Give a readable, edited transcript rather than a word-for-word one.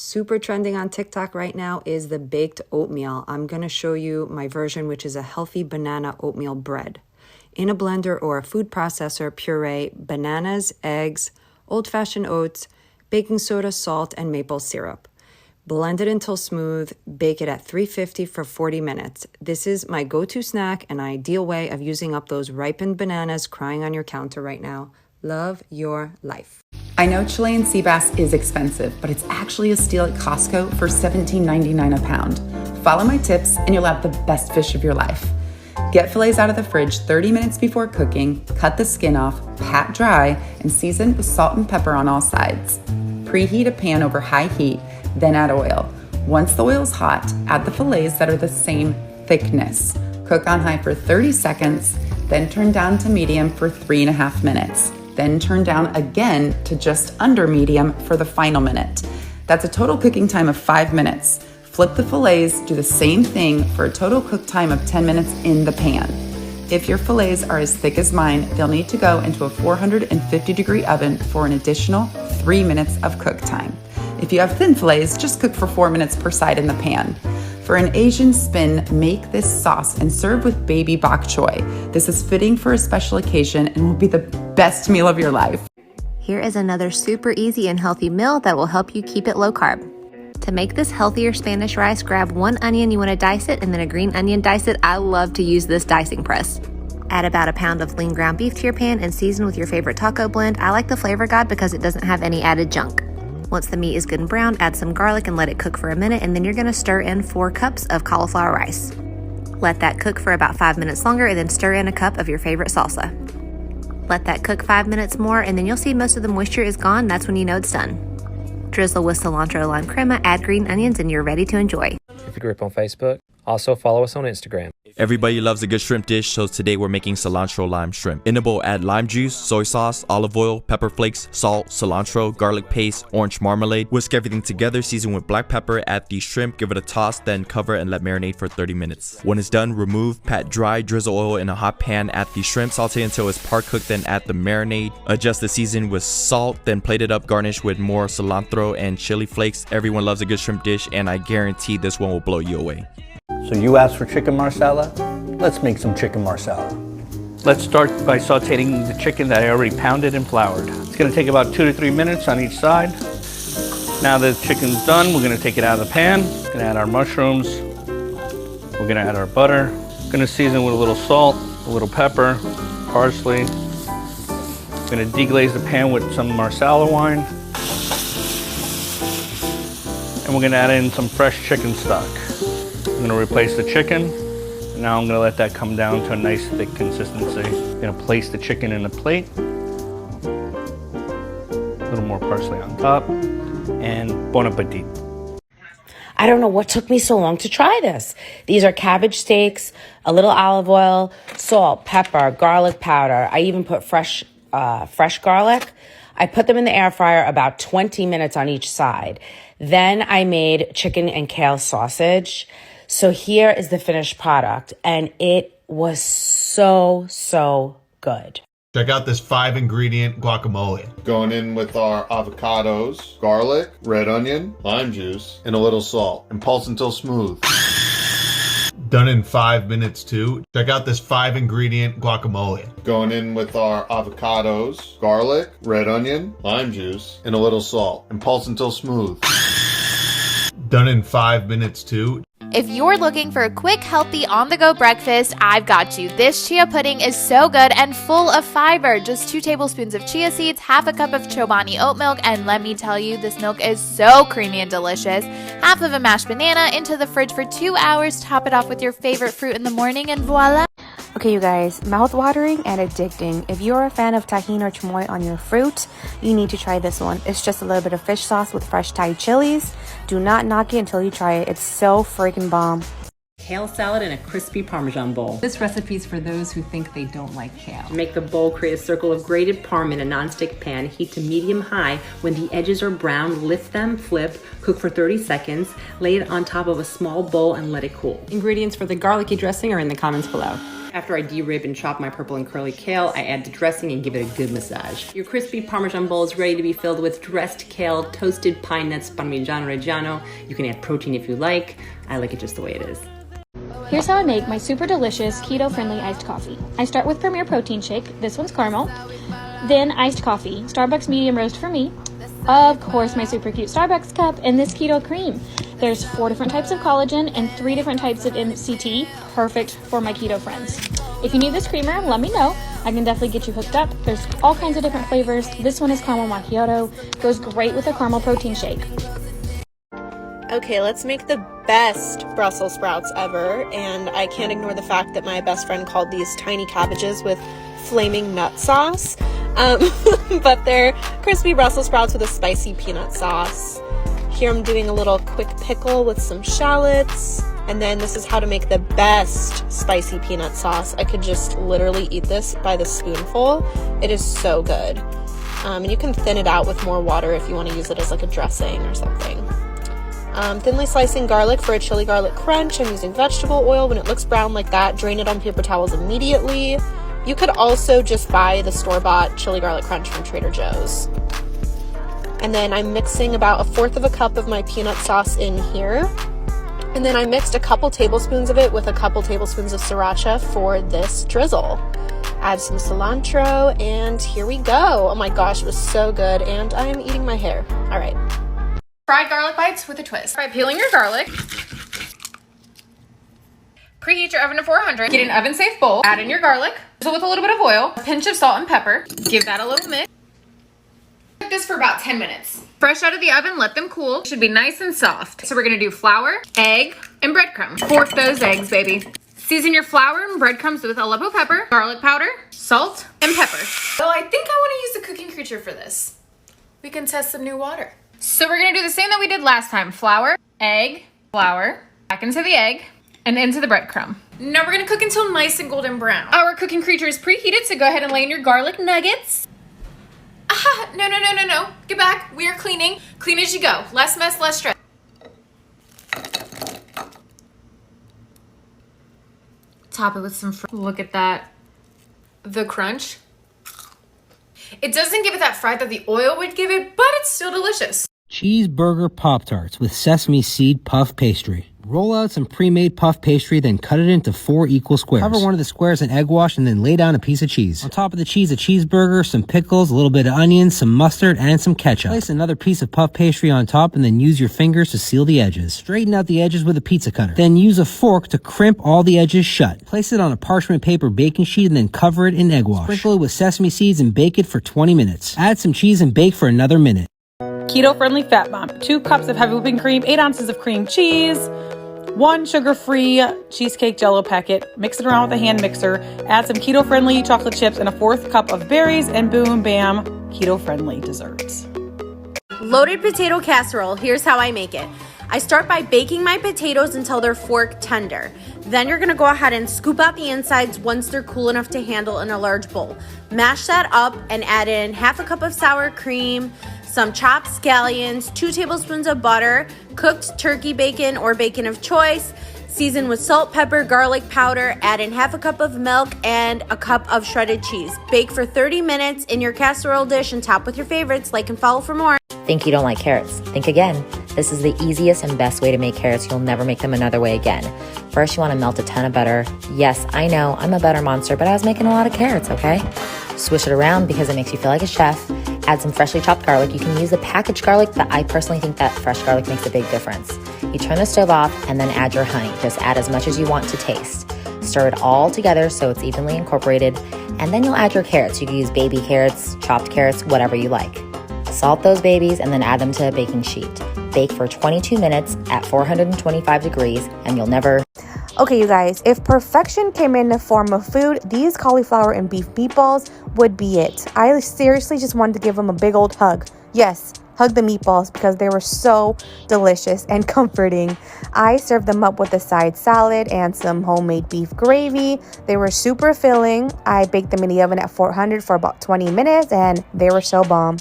super trending on TikTok right now is the baked oatmeal. I'm going to show you my version, which is a healthy banana oatmeal bread. In a blender or a food processor, puree bananas, eggs, old-fashioned oats, baking soda, salt, and maple syrup. Blend it until smooth, bake it at 350 for 40 minutes. This is my go-to snack, an ideal way of using up those ripened bananas crying on your counter right now. Love your life. I know Chilean sea bass is expensive, but it's actually a steal at Costco for $17.99 a pound. Follow my tips and you'll have the best fish of your life. Get fillets out of the fridge 30 minutes before cooking, cut the skin off, pat dry, and season with salt and pepper on all sides. Preheat a pan over high heat, then add oil. Once the oil's hot, add the fillets that are the same thickness. Cook on high for 30 seconds, then turn down to medium for 3.5 minutes. Then turn down again to just under medium for the final minute. That's a total cooking time of 5 minutes. Flip the fillets, do the same thing for a total cook time of 10 minutes in the pan. If your fillets are as thick as mine, they'll need to go into a 450-degree oven for an additional 3 minutes of cook time. If you have thin fillets, just cook for 4 minutes per side in the pan. For an Asian spin, make this sauce and serve with baby bok choy. This is fitting for a special occasion and will be the best meal of your life. Here is another super easy and healthy meal that will help you keep it low carb. To make this healthier Spanish rice, grab one onion, you want to dice it, and then a green onion, dice it. I love to use this dicing press. Add about a pound of lean ground beef to your pan and season with your favorite taco blend. I like the Flavor God because it doesn't have any added junk. Once the meat is good and brown, add some garlic and let it cook for a minute, and then you're going to stir in 4 cups of cauliflower rice. Let that cook for about 5 minutes longer, and then stir in a cup of your favorite salsa. Let that cook 5 minutes more, and then you'll see most of the moisture is gone. That's when you know it's done. Drizzle with cilantro lime crema, add green onions, and you're ready to enjoy. If you group on Facebook, also follow us on Instagram. Everybody loves a good shrimp dish, so today we're making cilantro lime shrimp. In a bowl, add lime juice, soy sauce, olive oil, pepper flakes, salt, cilantro, garlic paste, orange marmalade. Whisk everything together, season with black pepper, add the shrimp, give it a toss, then cover and let marinate for 30 minutes. When it's done, remove, pat dry, drizzle oil in a hot pan, add the shrimp, saute until it's part cooked, then add the marinade. Adjust the season with salt, then plate it up, garnish with more cilantro and chili flakes. Everyone loves a good shrimp dish, and I guarantee this one will blow you away. So you asked for chicken marsala? Let's make some chicken marsala. Let's start by sauteing the chicken that I already pounded and floured. It's going to take about 2 to 3 minutes on each side. Now that the chicken's done, we're going to take it out of the pan. We're going to add our mushrooms. We're going to add our butter. We're going to season with a little salt, a little pepper, parsley. We're going to deglaze the pan with some marsala wine. And we're going to add in some fresh chicken stock. I'm going to replace the chicken. And now I'm going to let that come down to a nice thick consistency. I'm going to place the chicken in a plate. A little more parsley on top. And bon appetit. I don't know what took me so long to try this. These are cabbage steaks, a little olive oil, salt, pepper, garlic powder. I even put fresh garlic. I put them in the air fryer about 20 minutes on each side. Then I made chicken and kale sausage. So here is the finished product, and it was so good. Check out this 5-ingredient guacamole. Going in with our avocados, garlic, red onion, lime juice, and a little salt. And pulse until smooth. Done in 5 minutes too. Check out this 5-ingredient guacamole. Going in with our avocados, garlic, red onion, lime juice, and a little salt. And pulse until smooth. Done in 5 minutes too. If you're looking for a quick, healthy, on-the-go breakfast, I've got you. This chia pudding is so good and full of fiber. Just 2 tablespoons of chia seeds, half a cup of Chobani oat milk, and let me tell you, this milk is so creamy and delicious. Half of a mashed banana into the fridge for 2 hours. Top it off with your favorite fruit in the morning, and voila. Okay, you guys, mouth-watering and addicting. If you're a fan of tahini or chamoy on your fruit, you need to try this one. It's just a little bit of fish sauce with fresh Thai chilies. Do not knock it until you try it. It's so freaking bomb. Kale salad in a crispy Parmesan bowl. This recipe is for those who think they don't like kale. To make the bowl, create a circle of grated parm in a nonstick pan. Heat to medium-high. When the edges are brown, lift them, flip, cook for 30 seconds. Lay it on top of a small bowl and let it cool. Ingredients for the garlicky dressing are in the comments below. After I de-rib and chop my purple and curly kale, I add the dressing and give it a good massage. Your crispy Parmesan bowl is ready to be filled with dressed kale, toasted pine nuts, Parmigiano Reggiano. You can add protein if you like. I like it just the way it is. Here's how I make my super delicious keto-friendly iced coffee. I start with Premier Protein Shake. This one's caramel. Then iced coffee, Starbucks medium roast for me. Of course, my super cute Starbucks cup and this keto cream. There's 4 different types of collagen and 3 different types of MCT, perfect for my keto friends. If you need this creamer, let me know. I can definitely get you hooked up. There's all kinds of different flavors. This one is caramel macchiato. Goes great with a caramel protein shake. Okay, let's make the best Brussels sprouts ever, and I can't ignore the fact that my best friend called these tiny cabbages with flaming nut sauce, but they're crispy Brussels sprouts with a spicy peanut sauce. Here I'm doing a little quick pickle with some shallots, and then this is how to make the best spicy peanut sauce. I could just literally eat this by the spoonful. It is so good. And you can thin it out with more water if you want to use it as like a dressing or something. Thinly slicing garlic for a chili garlic crunch. I'm using vegetable oil. When it looks brown like that, drain it on paper towels immediately. You could also just buy the store-bought chili garlic crunch from Trader Joe's. And then I'm mixing about 1/4 cup of my peanut sauce in here. And then I mixed a couple tablespoons of it with a couple tablespoons of sriracha for this drizzle. Add some cilantro, and here we go. Oh my gosh, it was so good, and I'm eating my hair. All right. Fried garlic bites with a twist. By peeling your garlic. Preheat your oven to 400. Get an oven-safe bowl. Add in your garlic. Drizzle with a little bit of oil. A pinch of salt and pepper. Give that a little mix. Cook this for about 10 minutes. Fresh out of the oven, let them cool. Should be nice and soft. So we're gonna do flour, egg, and breadcrumbs. Fork those eggs, baby. Season your flour and breadcrumbs with Aleppo pepper, garlic powder, salt, and pepper. Well, I think I wanna use the cooking creature for this. We can test some new water. So we're gonna do the same that we did last time. Flour, flour, back into the egg, and into the breadcrumb. Now we're gonna cook until nice and golden brown. Our cooking creature is preheated, so go ahead and lay in your garlic nuggets. Ah, no. Get back, we are cleaning. Clean as you go. Less mess, less stress. Top it with some look at that. The crunch. It doesn't give it that fried that the oil would give it, but it's still delicious. Cheeseburger Pop-Tarts with sesame seed puff pastry. Roll out some pre-made puff pastry, then cut it into 4 equal squares. Cover one of the squares in egg wash and then lay down a piece of cheese. On top of the cheese, a cheeseburger, some pickles, a little bit of onions, some mustard, and some ketchup. Place another piece of puff pastry on top and then use your fingers to seal the edges. Straighten out the edges with a pizza cutter. Then use a fork to crimp all the edges shut. Place it on a parchment paper baking sheet and then cover it in egg wash. Sprinkle it with sesame seeds and bake it for 20 minutes. Add some cheese and bake for another minute. Keto-friendly fat bomb. 2 cups of heavy whipping cream, 8 ounces of cream cheese, 1 sugar-free cheesecake Jell-O packet. Mix it around with a hand mixer. Add some keto-friendly chocolate chips and a 1/4 cup of berries, and boom, bam, keto-friendly desserts. Loaded potato casserole. Here's how I make it. I start by baking my potatoes until they're fork tender. Then you're gonna go ahead and scoop out the insides once they're cool enough to handle in a large bowl. Mash that up and add in 1/2 cup of sour cream, some chopped scallions, 2 tablespoons of butter, cooked turkey bacon or bacon of choice, season with salt, pepper, garlic powder, add in 1/2 cup of milk and a cup of shredded cheese. Bake for 30 minutes in your casserole dish and top with your favorites. Like and follow for more. Think you don't like carrots? Think again. This is the easiest and best way to make carrots. You'll never make them another way again. First, you want to melt a ton of butter. Yes, I know, I'm a butter monster, but I was making a lot of carrots, okay? Swish it around because it makes you feel like a chef. Add some freshly chopped garlic. You can use the packaged garlic, but I personally think that fresh garlic makes a big difference. You turn the stove off and then add your honey. Just add as much as you want to taste. Stir it all together so it's evenly incorporated, and then you'll add your carrots. You can use baby carrots, chopped carrots, whatever you like. Salt those babies and then add them to a baking sheet. Bake for 22 minutes at 425 degrees and you'll never... Okay, you guys, if perfection came in the form of food, these cauliflower and beef meatballs would be it. I seriously just wanted to give them a big old hug. Yes, hug the meatballs because they were so delicious and comforting. I served them up with a side salad and some homemade beef gravy. They were super filling. I baked them in the oven at 400 for about 20 minutes and they were so bomb.